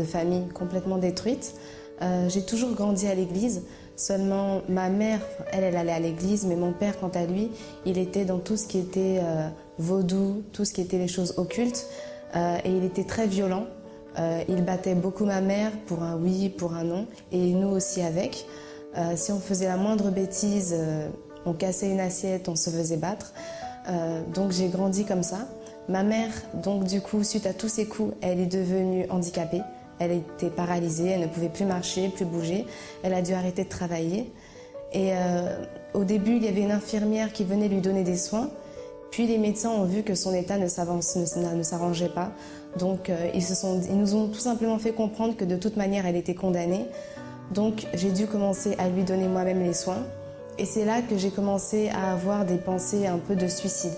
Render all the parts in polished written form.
de famille complètement détruite. J'ai toujours grandi à l'église, seulement ma mère, elle allait à l'église, mais mon père, quant à lui, il était dans tout ce qui était vaudou, tout ce qui était les choses occultes, et il était très violent. Il battait beaucoup ma mère pour un oui, pour un non, et nous aussi avec. Si on faisait la moindre bêtise, on cassait une assiette, on se faisait battre. Donc j'ai grandi comme ça. Ma mère, donc du coup, suite à tous ces coups, elle est devenue handicapée. Elle était paralysée, elle ne pouvait plus marcher, plus bouger. Elle a dû arrêter de travailler. Et au début, il y avait une infirmière qui venait lui donner des soins. Puis les médecins ont vu que son état ne s'arrangeait pas. Donc ils nous ont tout simplement fait comprendre que de toute manière, elle était condamnée. Donc j'ai dû commencer à lui donner moi-même les soins. Et c'est là que j'ai commencé à avoir des pensées un peu de suicide.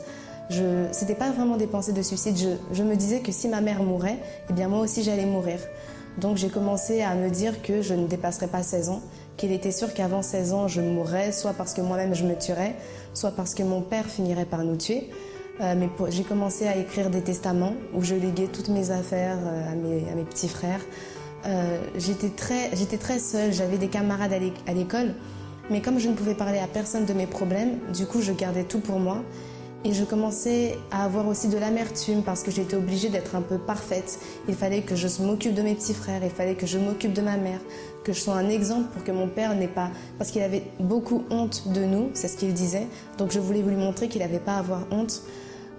C'était pas vraiment des pensées de suicide, je me disais que si ma mère mourait, eh bien moi aussi j'allais mourir. Donc j'ai commencé à me dire que je ne dépasserais pas 16 ans, qu'il était sûr qu'avant 16 ans je mourrais, soit parce que moi-même je me tuerais, soit parce que mon père finirait par nous tuer. Mais j'ai commencé à écrire des testaments où je léguais toutes mes affaires à mes petits frères. J'étais très seule, j'avais des camarades à l'école, mais comme je ne pouvais parler à personne de mes problèmes, du coup je gardais tout pour moi. Et je commençais à avoir aussi de l'amertume parce que j'étais obligée d'être un peu parfaite. Il fallait que je m'occupe de mes petits frères, il fallait que je m'occupe de ma mère, que je sois un exemple pour que mon père n'ait pas... Parce qu'il avait beaucoup honte de nous, c'est ce qu'il disait. Donc je voulais lui montrer qu'il n'avait pas à avoir honte.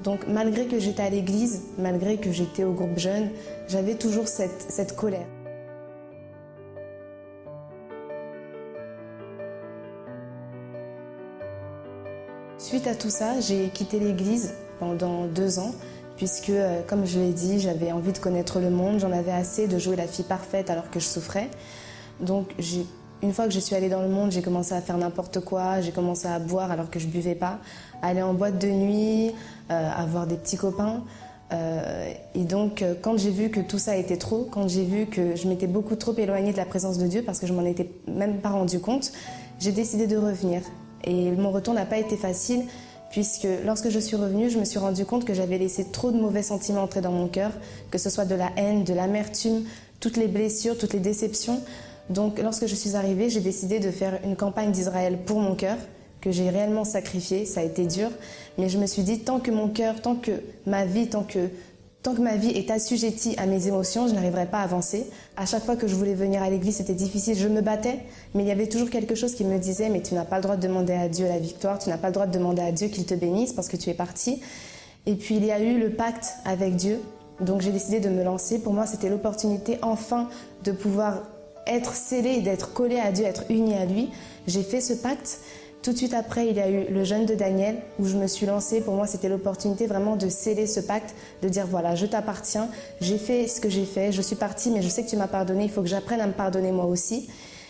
Donc malgré que j'étais à l'église, malgré que j'étais au groupe jeune, j'avais toujours cette colère. Suite à tout ça, j'ai quitté l'église pendant 2 ans, puisque, comme je l'ai dit, j'avais envie de connaître le monde, j'en avais assez de jouer la fille parfaite alors que je souffrais. Donc, une fois que je suis allée dans le monde, j'ai commencé à faire n'importe quoi, j'ai commencé à boire alors que je ne buvais pas, aller en boîte de nuit, avoir des petits copains. Et donc, quand j'ai vu que tout ça était trop, quand j'ai vu que je m'étais beaucoup trop éloignée de la présence de Dieu, parce que je m'en étais même pas rendu compte, j'ai décidé de revenir. Et mon retour n'a pas été facile, puisque lorsque je suis revenue, je me suis rendu compte que j'avais laissé trop de mauvais sentiments entrer dans mon cœur, que ce soit de la haine, de l'amertume, toutes les blessures, toutes les déceptions. Donc lorsque je suis arrivée, j'ai décidé de faire une campagne d'Israël pour mon cœur, que j'ai réellement sacrifié, ça a été dur, mais je me suis dit, tant que mon cœur, tant que ma vie est assujettie à mes émotions, je n'arriverai pas à avancer. À chaque fois que je voulais venir à l'église, c'était difficile, je me battais, mais il y avait toujours quelque chose qui me disait « mais tu n'as pas le droit de demander à Dieu la victoire, tu n'as pas le droit de demander à Dieu qu'il te bénisse parce que tu es parti ». Et puis il y a eu le pacte avec Dieu, donc j'ai décidé de me lancer. Pour moi, c'était l'opportunité enfin de pouvoir être scellée, d'être collée à Dieu, être unie à lui. J'ai fait ce pacte. Tout de suite après, il y a eu le jeûne de Daniel où je me suis lancée. Pour moi, c'était l'opportunité vraiment de sceller ce pacte, de dire voilà, je t'appartiens, j'ai fait ce que j'ai fait, je suis partie, mais je sais que tu m'as pardonné, il faut que j'apprenne à me pardonner moi aussi.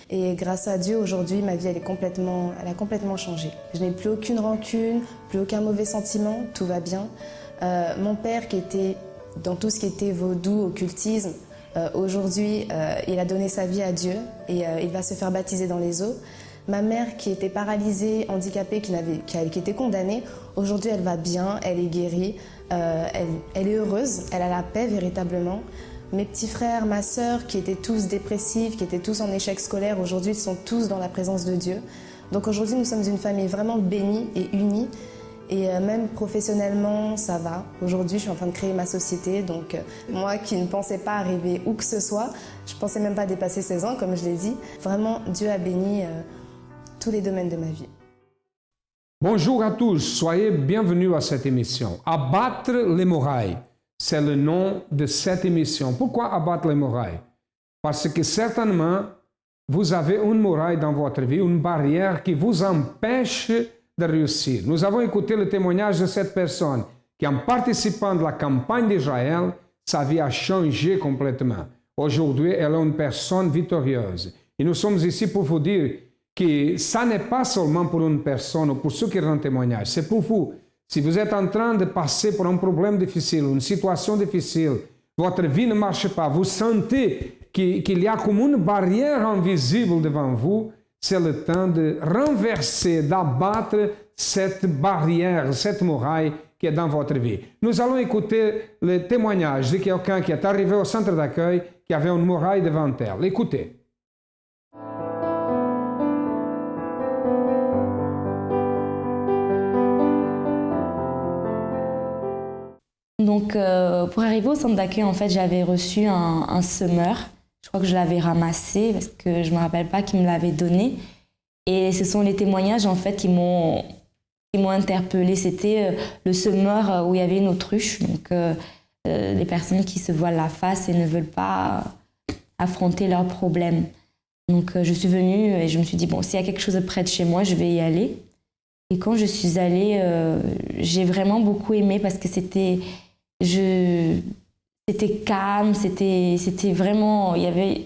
Et grâce à Dieu, aujourd'hui, ma vie, elle a complètement changé. Je n'ai plus aucune rancune, plus aucun mauvais sentiment, tout va bien. Mon père, qui était dans tout ce qui était vaudou, occultisme, aujourd'hui, il a donné sa vie à Dieu et il va se faire baptiser dans les eaux. Ma mère, qui était paralysée, handicapée, qui était condamnée, aujourd'hui elle va bien, elle est guérie, elle est heureuse, elle a la paix véritablement. Mes petits frères, ma sœur, qui étaient tous dépressifs, qui étaient tous en échec scolaire, aujourd'hui ils sont tous dans la présence de Dieu. Donc aujourd'hui nous sommes une famille vraiment bénie et unie. Et même professionnellement, ça va. Aujourd'hui, je suis en train de créer ma société. Donc moi qui ne pensais pas arriver où que ce soit, je ne pensais même pas dépasser 16 ans, comme je l'ai dit. Vraiment, Dieu a béni tous les domaines de ma vie. Bonjour à tous, soyez bienvenus à cette émission. Abattre l'hémorragie, c'est le nom de cette émission. Pourquoi abattre l'hémorragie? Parce que certainement, vous avez une hémorragie dans votre vie, une barrière qui vous empêche de réussir. Nous avons écouté le témoignage de cette personne qui, en participant de la campagne d'Israël, sa vie a changé complètement. Aujourd'hui, elle est une personne victorieuse. Et nous sommes ici pour vous dire que ça n'est pas seulement pour une personne ou pour ceux qui rendent témoignage, c'est pour vous. Si vous êtes en train de passer pour un problème difficile, une situation difficile, votre vie ne marche pas, vous sentez qu'il y a comme une barrière invisible devant vous, c'est le temps de renverser, d'abattre cette barrière, cette muraille qui est dans votre vie. Nous allons écouter le témoignage de quelqu'un qui est arrivé au centre d'accueil, qui avait une muraille devant elle. Écoutez. Donc, pour arriver au centre d'accueil, en fait, j'avais reçu un semeur. Je crois que je l'avais ramassé parce que je ne me rappelle pas qui me l'avait donné. Et ce sont les témoignages, en fait, qui m'ont interpellée. C'était le semeur où il y avait une autruche. Donc, les personnes qui se voilent la face et ne veulent pas affronter leurs problèmes. Donc, je suis venue et je me suis dit, bon, s'il y a quelque chose près de chez moi, je vais y aller. Et quand je suis allée, j'ai vraiment beaucoup aimé parce que c'était calme, c'était vraiment, il y avait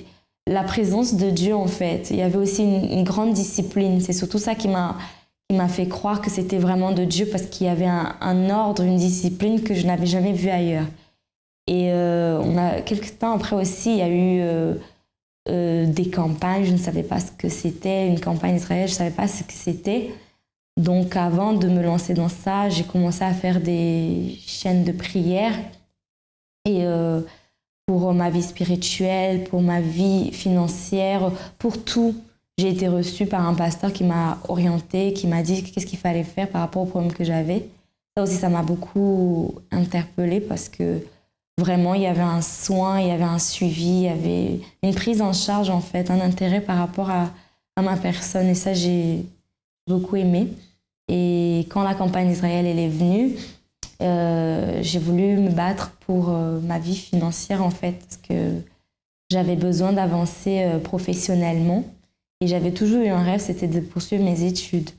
la présence de Dieu en fait. Il y avait aussi une grande discipline. C'est surtout ça qui m'a fait croire que c'était vraiment de Dieu parce qu'il y avait un ordre, une discipline que je n'avais jamais vue ailleurs. Et quelques temps après aussi, il y a eu des campagnes. Je ne savais pas ce que c'était, une campagne d'Israël, je ne savais pas ce que c'était. Donc avant de me lancer dans ça, j'ai commencé à faire des chaînes de prière. Et pour ma vie spirituelle, pour ma vie financière, pour tout, j'ai été reçue par un pasteur qui m'a orientée, qui m'a dit qu'est-ce qu'il fallait faire par rapport aux problèmes que j'avais. Ça aussi, ça m'a beaucoup interpellée parce que vraiment, il y avait un soin, il y avait un suivi, il y avait une prise en charge, en fait, un intérêt par rapport à ma personne. Et ça, j'ai beaucoup aimé. Et quand la campagne d'Israël elle est venue, j'ai voulu me battre pour ma vie financière en fait, parce que j'avais besoin d'avancer professionnellement et j'avais toujours eu un rêve, c'était de poursuivre mes études.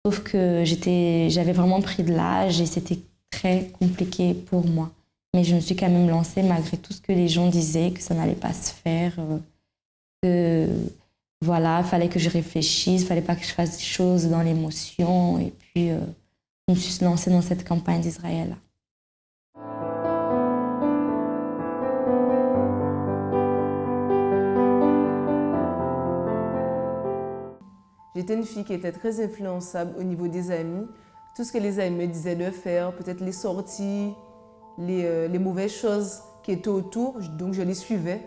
Sauf que j'avais vraiment pris de l'âge et c'était très compliqué pour moi. Mais je me suis quand même lancée malgré tout ce que les gens disaient, que ça n'allait pas se faire, que voilà, il fallait que je réfléchisse, il ne fallait pas que je fasse des choses dans l'émotion. Et puis, je me suis lancée dans cette campagne d'Israël. J'étais une fille qui était très influençable au niveau des amis. Tout ce que les amis me disaient de faire, peut-être les sorties, les mauvaises choses qui étaient autour, donc je les suivais.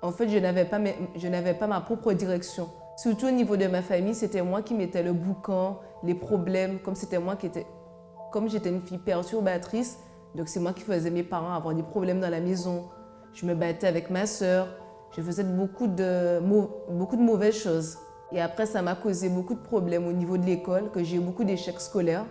En fait, je n'avais pas ma propre direction. Surtout au niveau de ma famille, c'était moi qui mettais le boucan, les problèmes, comme j'étais une fille perturbatrice, donc c'est moi qui faisais mes parents avoir des problèmes dans la maison. Je me battais avec ma sœur, je faisais beaucoup de mauvaises choses. Et après, ça m'a causé beaucoup de problèmes au niveau de l'école, que j'ai eu beaucoup d'échecs scolaires.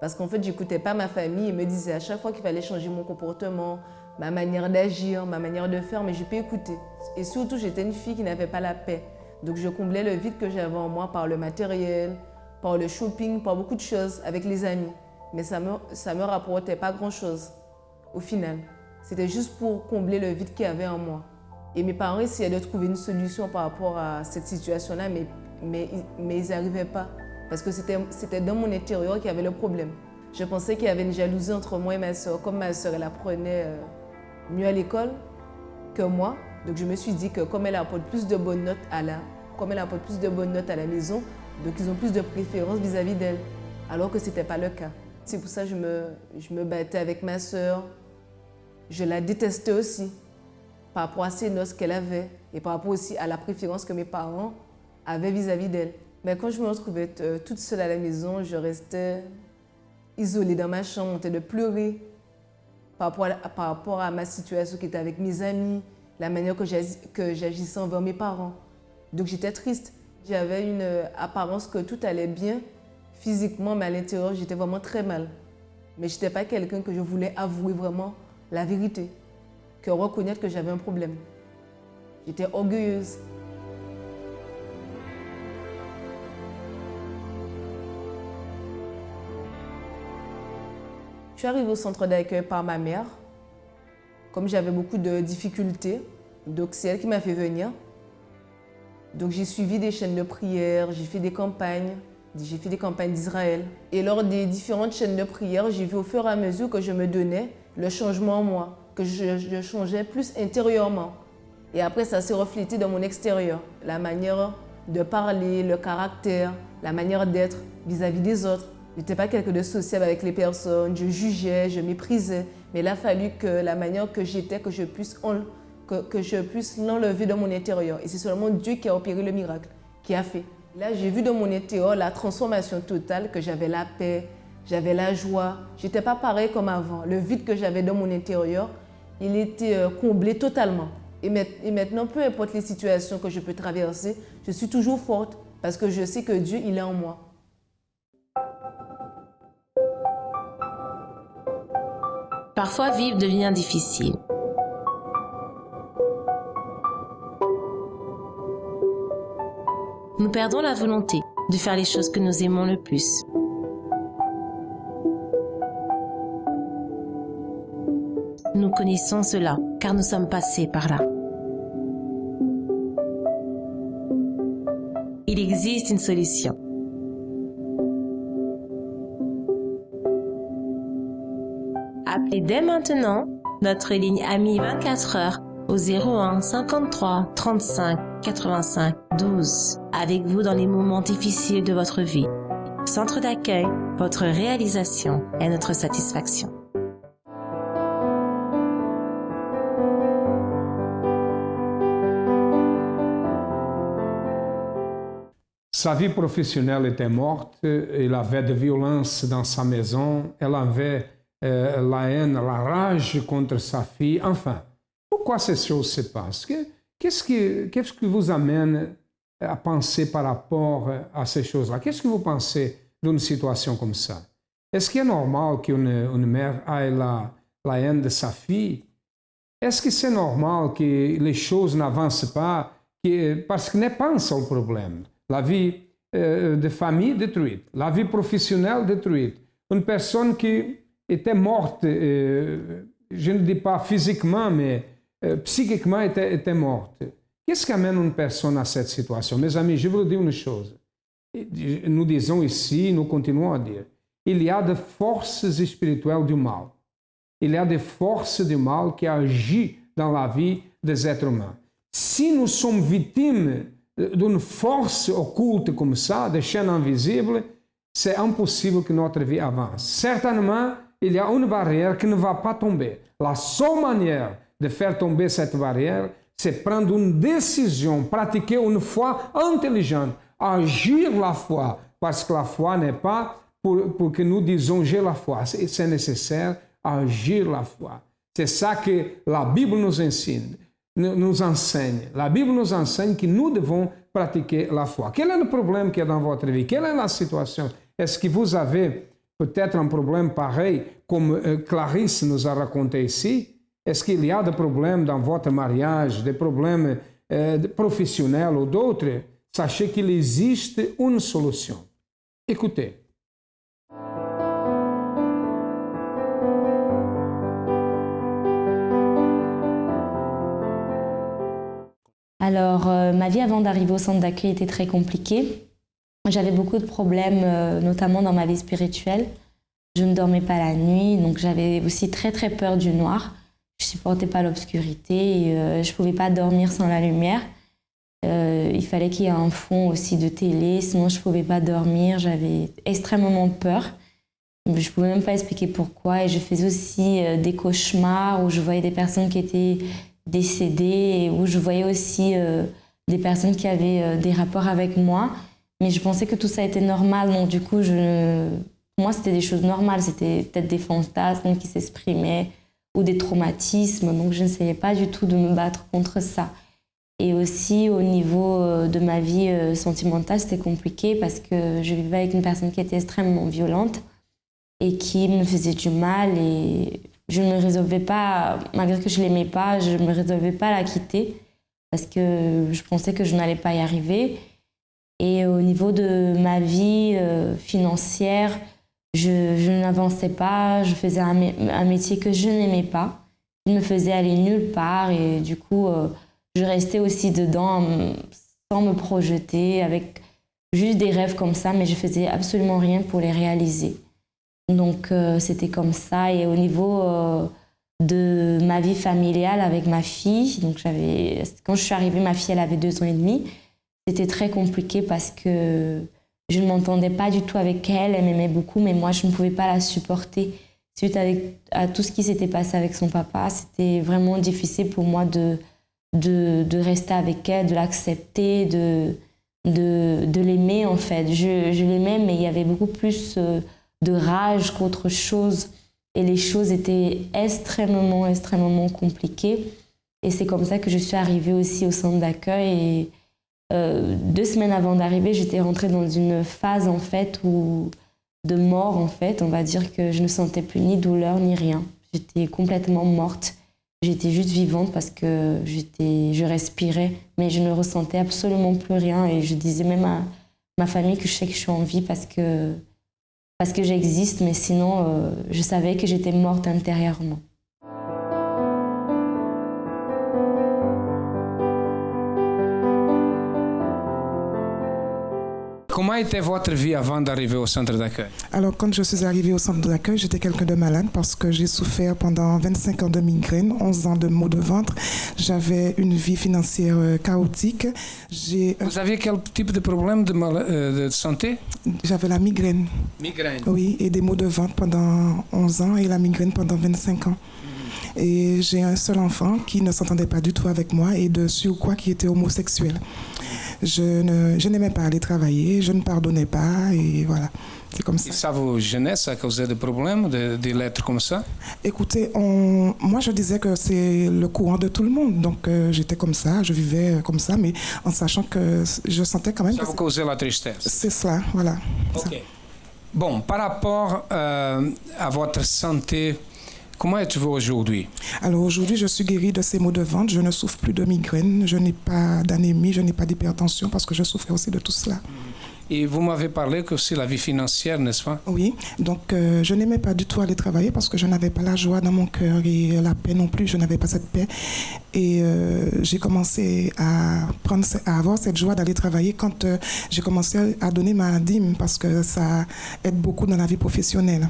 Parce qu'en fait, j'écoutais pas ma famille et me disait à chaque fois qu'il fallait changer mon comportement, ma manière d'agir, ma manière de faire, mais je n'ai pas écouté. Et surtout, j'étais une fille qui n'avait pas la paix. Donc, je comblais le vide que j'avais en moi par le matériel, par le shopping, par beaucoup de choses avec les amis. Mais ça me rapportait pas grand-chose au final. C'était juste pour combler le vide qu'il y avait en moi. Et mes parents essayaient de trouver une solution par rapport à cette situation-là, mais ils n'y arrivaient pas. Parce que c'était dans mon intérieur qu'il y avait le problème. Je pensais qu'il y avait une jalousie entre moi et ma sœur. Comme ma sœur, elle apprenait mieux à l'école que moi. Donc je me suis dit que comme elle apporte plus de bonnes notes à la maison, donc ils ont plus de préférence vis-à-vis d'elle. Alors que ce n'était pas le cas. C'est pour ça que je me battais avec ma sœur. Je la détestais aussi par rapport à ces noces qu'elle avait et par rapport aussi à la préférence que mes parents avaient vis-à-vis d'elle. Mais quand je me retrouvais toute seule à la maison, je restais isolée dans ma chambre, en train de pleurer par rapport à ma situation qui était avec mes amis, la manière que j'agissais envers mes parents. Donc j'étais triste. J'avais une apparence que tout allait bien physiquement, mais à l'intérieur, j'étais vraiment très mal. Mais je n'étais pas quelqu'un que je voulais avouer vraiment la vérité, que reconnaître que j'avais un problème. J'étais orgueilleuse. Je suis arrivée au centre d'accueil par ma mère. Comme j'avais beaucoup de difficultés, donc c'est elle qui m'a fait venir. Donc j'ai suivi des chaînes de prière, j'ai fait des campagnes d'Israël. Et lors des différentes chaînes de prière, j'ai vu au fur et à mesure que je me donnais le changement en moi, que je changeais plus intérieurement. Et après, ça s'est reflété dans mon extérieur. La manière de parler, le caractère, la manière d'être vis-à-vis des autres. Je n'étais pas quelqu'un de sociable avec les personnes, je jugeais, je méprisais. Mais il a fallu que la manière que j'étais, que je puisse que je puisse l'enlever de mon intérieur. Et c'est seulement Dieu qui a opéré le miracle, qui a fait. Là, j'ai vu dans mon intérieur la transformation totale, que j'avais la paix, j'avais la joie. Je n'étais pas pareil comme avant. Le vide que j'avais dans mon intérieur, il était comblé totalement. Et maintenant, peu importe les situations que je peux traverser, je suis toujours forte parce que je sais que Dieu, il est en moi. Parfois, vivre devient difficile. Nous perdons la volonté de faire les choses que nous aimons le plus. Nous connaissons cela, car nous sommes passés par là. Il existe une solution. Appelez dès maintenant notre ligne Amis 24 heures au 01 53 35 85 12. Avec vous dans les moments difficiles de votre vie. Centre d'accueil, votre réalisation est notre satisfaction. Sa vie professionnelle était morte, il avait de violence dans sa maison, elle avait la haine, la rage contre sa fille. Enfin, pourquoi ces choses se passent? Qu'est-ce qui vous amène à penser par rapport à ces choses-là? Qu'est-ce que vous pensez d'une situation comme ça? Est-ce qu'il est normal qu'une mère ait la haine de sa fille? Est-ce que c'est normal que les choses n'avancent pas parce que n'est pas un seul problème? La vie de famille détruite, la vie professionnelle détruite. Une personne qui était morte, je ne dis pas physiquement, mais psychiquement était morte. Qu'est-ce qui amène une personne à cette situation? Mes amis, je vous dis une chose. Nous disons ici, nous continuons à dire, il y a des forces spirituelles du mal. Il y a des forces du mal qui agissent dans la vie des êtres humains. Si nous sommes victimes d'une force occulte comme ça, de chaînes invisibles, c'est impossible que notre vie avance. Certainement, il y a une barrière qui ne va pas tomber. La seule manière de faire tomber cette barrière, c'est prendre une décision, pratiquer une foi intelligente, agir la foi, parce que la foi n'est pas pour que nous disions j'ai la foi, c'est nécessaire agir la foi. C'est ça que la Bible nous enseigne. La Bible nous enseigne que nous devons pratiquer la foi. Quel est le problème qui est dans votre vie? Quelle est la situation? Est-ce que vous avez peut-être un problème pareil comme Clarisse nous a raconté ici? Est-ce qu'il y a des problèmes dans votre mariage, des problèmes professionnels ou d'autres? Sachez qu'il existe une solution. Écoutez. Alors, ma vie avant d'arriver au centre d'accueil était très compliquée. J'avais beaucoup de problèmes, notamment dans ma vie spirituelle. Je ne dormais pas la nuit, donc j'avais aussi très très peur du noir. Je ne supportais pas l'obscurité et je ne pouvais pas dormir sans la lumière. Il fallait qu'il y ait un fond aussi de télé, sinon je ne pouvais pas dormir. J'avais extrêmement peur. Je ne pouvais même pas expliquer pourquoi. Et je faisais aussi des cauchemars où je voyais des personnes qui étaient décédées et où je voyais aussi des personnes qui avaient des rapports avec moi. Mais je pensais que tout ça était normal. Donc du coup, pour moi, c'était des choses normales. C'était peut-être des fantasmes qui s'exprimaient ou des traumatismes. Donc je n'essayais pas du tout de me battre contre ça. Et aussi au niveau de ma vie sentimentale, c'était compliqué parce que je vivais avec une personne qui était extrêmement violente et qui me faisait du mal. Et je ne me résolvais pas, malgré que je ne l'aimais pas, je ne me résolvais pas à la quitter parce que je pensais que je n'allais pas y arriver. Et au niveau de ma vie financière, je n'avançais pas, je faisais un métier que je n'aimais pas. Il me faisait aller nulle part et du coup, je restais aussi dedans sans me projeter, avec juste des rêves comme ça, mais je faisais absolument rien pour les réaliser. Donc c'était comme ça. Et au niveau de ma vie familiale avec ma fille, donc quand je suis arrivée, ma fille elle avait 2 ans et demi. C'était très compliqué parce que je ne m'entendais pas du tout avec elle. Elle m'aimait beaucoup, mais moi je ne pouvais pas la supporter. Suite à tout ce qui s'était passé avec son papa, c'était vraiment difficile pour moi de de rester avec elle, de l'accepter, de l'aimer en fait. Je l'aimais, mais il y avait beaucoup plus de rage qu'autre chose. Et les choses étaient extrêmement compliquées. Et c'est comme ça que je suis arrivée aussi au centre d'accueil. Et 2 semaines avant d'arriver, j'étais rentrée dans une phase en fait de mort en fait. On va dire que je ne sentais plus ni douleur ni rien. J'étais complètement morte. J'étais juste vivante parce que je respirais, mais je ne ressentais absolument plus rien. Et je disais même à ma famille que je sais que je suis en vie parce que j'existe, mais sinon, je savais que j'étais morte intérieurement. Comment était votre vie avant d'arriver au centre d'accueil? Alors, quand je suis arrivée au centre d'accueil, j'étais quelqu'un de malade parce que j'ai souffert pendant 25 ans de migraine, 11 ans de maux de ventre. J'avais une vie financière chaotique. Vous aviez quel type de problème de santé? J'avais la migraine. Migraine? Oui, et des maux de ventre pendant 11 ans et la migraine pendant 25 ans. Et j'ai un seul enfant qui ne s'entendait pas du tout avec moi et de surcroît qui était homosexuel. Je n'aimais pas aller travailler, je ne pardonnais pas et voilà, c'est comme ça. Et ça vous gênait, ça causait des problèmes de l'être comme ça? Écoutez, moi je disais que c'est le courant de tout le monde, donc j'étais comme ça, je vivais comme ça, mais en sachant que je sentais quand même ça vous causait la tristesse? C'est cela, voilà. Ok. Bon, par rapport à votre santé, comment êtes-vous aujourd'hui? Alors aujourd'hui, je suis guérie de ces maux de ventre. Je ne souffre plus de migraine, je n'ai pas d'anémie, je n'ai pas d'hypertension parce que je souffrais aussi de tout cela. Et vous m'avez parlé que c'est la vie financière, n'est-ce pas? Oui, donc je n'aimais pas du tout aller travailler parce que je n'avais pas la joie dans mon cœur et la paix non plus, je n'avais pas cette paix. Et j'ai commencé à avoir cette joie d'aller travailler quand j'ai commencé à donner ma dîme parce que ça aide beaucoup dans la vie professionnelle.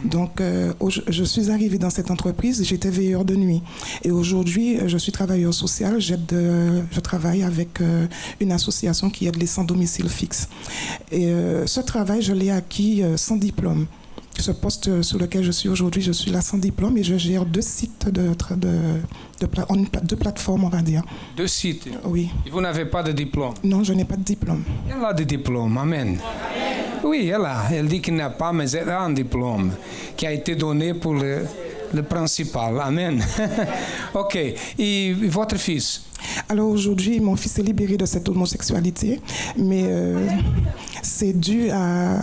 Donc je suis arrivée dans cette entreprise, j'étais veilleur de nuit. Et aujourd'hui, je suis travailleur social, je travaille avec une association qui aide les sans-domicile fixe. Et ce travail, je l'ai acquis sans diplôme. Ce poste sur lequel je suis aujourd'hui, je suis là sans diplôme et je gère 2 sites deux plateformes, on va dire. 2 sites? Oui. Et vous n'avez pas de diplôme? Non, je n'ai pas de diplôme. Elle a des diplômes, amen. Oui, elle dit qu'il n'a pas, mais elle a un diplôme qui a été donné pour le principal, amen. Ok, et votre fils? Alors aujourd'hui, mon fils est libéré de cette homosexualité, mais c'est dû à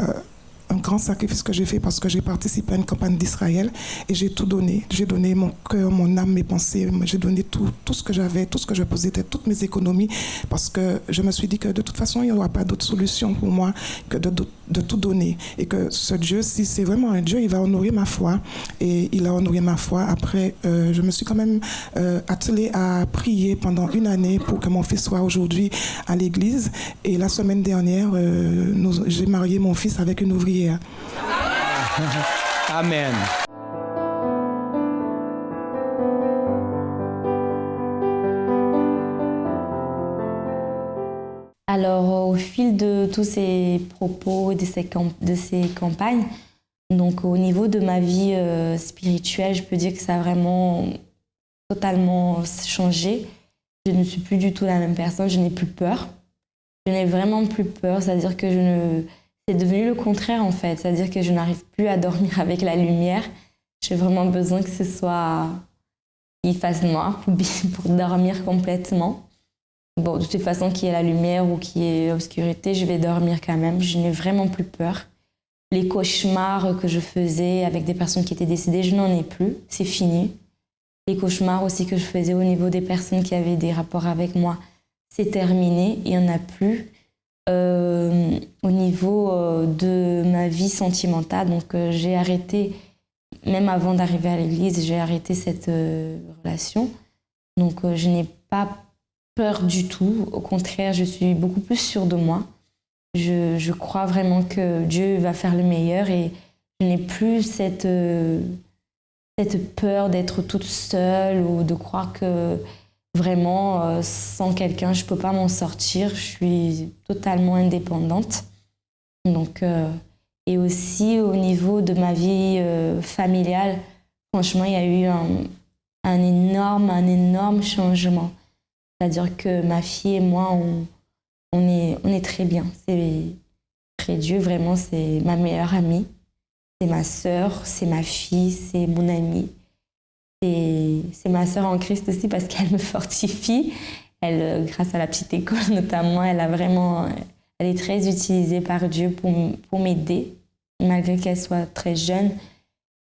un grand sacrifice que j'ai fait parce que j'ai participé à une campagne d'Israël et j'ai tout donné. J'ai donné mon cœur, mon âme, mes pensées. J'ai donné tout ce que j'avais, tout ce que je possédais, toutes mes économies parce que je me suis dit que de toute façon, il n'y aura pas d'autre solution pour moi que de tout donner. Et que ce Dieu, si c'est vraiment un Dieu, il va honorer ma foi. Et il a honoré ma foi. Après, je me suis quand même attelée à prier pendant 1 année pour que mon fils soit aujourd'hui à l'église. Et la semaine dernière, j'ai marié mon fils avec une ouvrière. Amen. Alors, au fil de tous ces propos et de ces campagnes, donc au niveau de ma vie spirituelle, je peux dire que ça a vraiment totalement changé. Je ne suis plus du tout la même personne, je n'ai plus peur. Je n'ai vraiment plus peur, c'est-à-dire que c'est devenu le contraire en fait, c'est-à-dire que je n'arrive plus à dormir avec la lumière. J'ai vraiment besoin que ce soit qu'il fasse noir pour dormir complètement. Bon, de toute façon, qu'il y ait la lumière ou qu'il y ait l'obscurité, je vais dormir quand même. Je n'ai vraiment plus peur. Les cauchemars que je faisais avec des personnes qui étaient décédées, je n'en ai plus. C'est fini. Les cauchemars aussi que je faisais au niveau des personnes qui avaient des rapports avec moi, c'est terminé. Il n'y en a plus. Au niveau de ma vie sentimentale, donc j'ai arrêté, même avant d'arriver à l'église, j'ai arrêté cette relation. Donc je n'ai pas peur du tout. Au contraire, je suis beaucoup plus sûre de moi. Je crois vraiment que Dieu va faire le meilleur et je n'ai plus cette peur d'être toute seule ou de croire que vraiment, sans quelqu'un, je ne peux pas m'en sortir. Je suis totalement indépendante. Donc, et aussi, au niveau de ma vie familiale, franchement, il y a eu un énorme changement. C'est-à-dire que ma fille et moi, on est très bien. C'est Dieu, vraiment, c'est ma meilleure amie. C'est ma sœur, c'est ma fille, c'est mon amie. C'est ma sœur en Christ aussi parce qu'elle me fortifie. Elle, grâce à la petite école notamment, elle est très utilisée par Dieu pour m'aider, malgré qu'elle soit très jeune.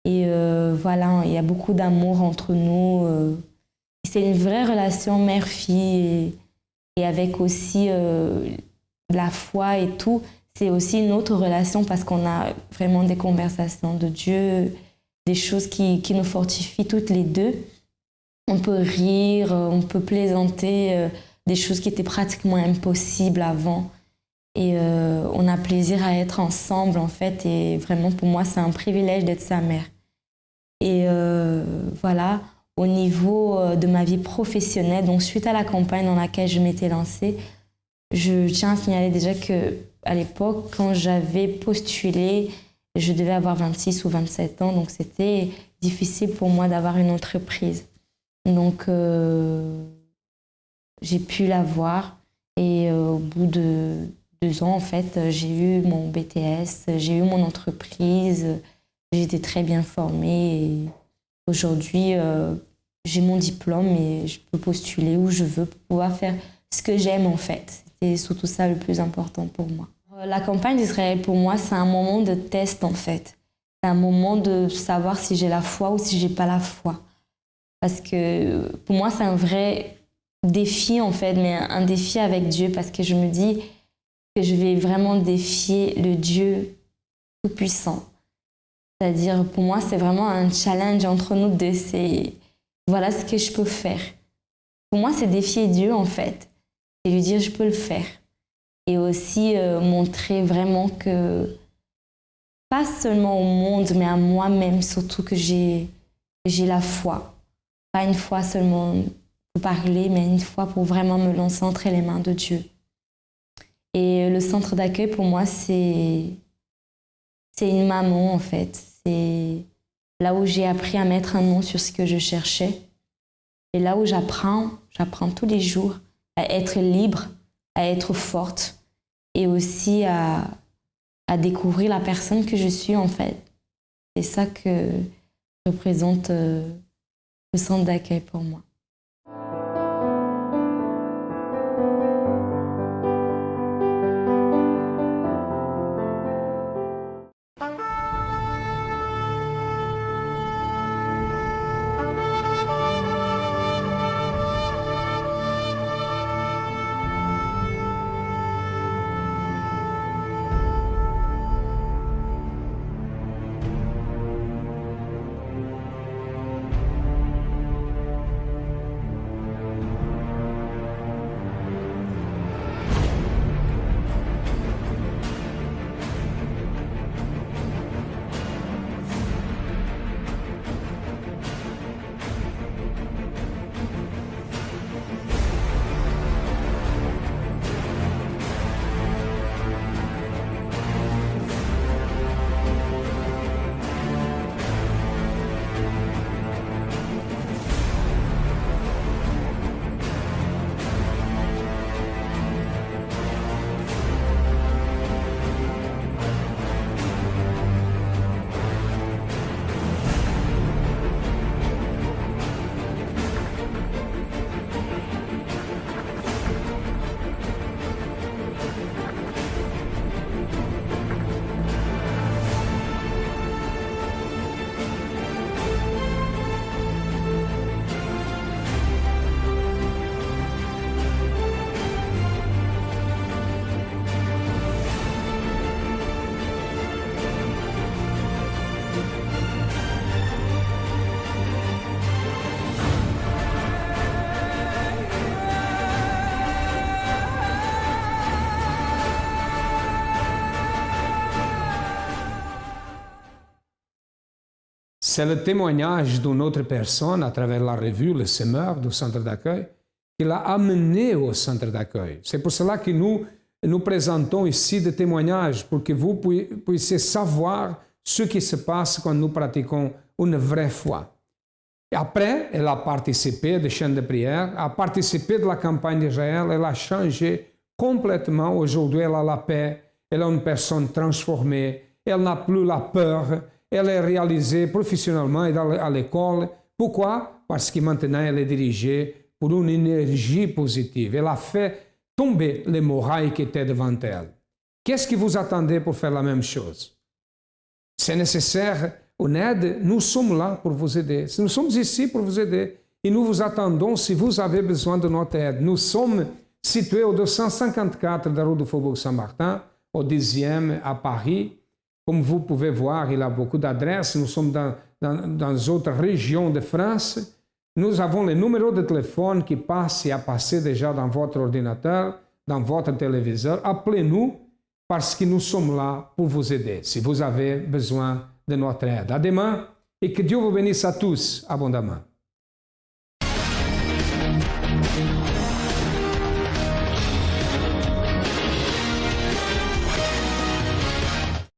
Et voilà, il y a beaucoup d'amour entre nous. C'est une vraie relation mère-fille et avec aussi la foi et tout. C'est aussi une autre relation parce qu'on a vraiment des conversations de Dieu, des choses qui nous fortifient toutes les deux. On peut rire, on peut plaisanter, des choses qui étaient pratiquement impossibles avant. Et on a plaisir à être ensemble, en fait. Et vraiment, pour moi, c'est un privilège d'être sa mère. Et voilà, au niveau de ma vie professionnelle, donc suite à la campagne dans laquelle je m'étais lancée, je tiens à signaler déjà qu'à l'époque, quand j'avais postulé, je devais avoir 26 ou 27 ans, donc c'était difficile pour moi d'avoir une entreprise. Donc, j'ai pu l'avoir et au bout de 2 ans, en fait, j'ai eu mon BTS, j'ai eu mon entreprise, j'ai été très bien formée et aujourd'hui, j'ai mon diplôme et je peux postuler où je veux pour pouvoir faire ce que j'aime, en fait. C'était surtout ça le plus important pour moi. La campagne d'Israël, pour moi, c'est un moment de test, en fait. C'est un moment de savoir si j'ai la foi ou si j'ai pas la foi. Parce que pour moi, c'est un vrai défi, en fait, mais un défi avec Dieu, parce que je me dis que je vais vraiment défier le Dieu tout-puissant. C'est-à-dire, pour moi, c'est vraiment un challenge entre nous deux. C'est, voilà ce que je peux faire. Pour moi, c'est défier Dieu, en fait. Et lui dire, je peux le faire. Et aussi montrer vraiment que, pas seulement au monde, mais à moi-même, surtout que j'ai la foi. Pas une foi seulement pour parler, mais une foi pour vraiment me lancer entre les mains de Dieu. Et le centre d'accueil, pour moi, c'est une maman, en fait. C'est là où j'ai appris à mettre un nom sur ce que je cherchais. Et là où j'apprends tous les jours à être libre, à être forte et aussi à découvrir la personne que je suis, en fait. C'est ça que représente le centre d'accueil pour moi. C'est le témoignage d'une autre personne à travers la revue Le Semeur du centre d'accueil qui l'a amené au centre d'accueil. C'est pour cela que nous présentons ici des témoignages pour que vous puissiez savoir ce qui se passe quand nous pratiquons une vraie foi. Et après, elle a participé des chaînes de prière, a participé de la campagne d'Israël, elle a changé complètement. Aujourd'hui, elle a la paix, elle est une personne transformée, elle n'a plus la peur, elle est réalisée professionnellement et à l'école. Pourquoi? Parce que maintenant, elle est dirigée pour une énergie positive. Elle a fait tomber les murailles qui étaient devant elle. Qu'est-ce que vous attendez pour faire la même chose? C'est nécessaire une aide, nous sommes là pour vous aider. Nous sommes ici pour vous aider et nous vous attendons si vous avez besoin de notre aide. Nous sommes situés au 254 de la rue du Faubourg Saint-Martin, au 10e à Paris. Comme vous pouvez voir, il y a beaucoup d'adresses. Nous sommes dans d'autres régions de France. Nous avons les numéros de téléphone qui passent et a passé déjà dans votre ordinateur, dans votre téléviseur. Appelez-nous parce que nous sommes là pour vous aider si vous avez besoin de notre aide. À demain et que Dieu vous bénisse à tous abondamment.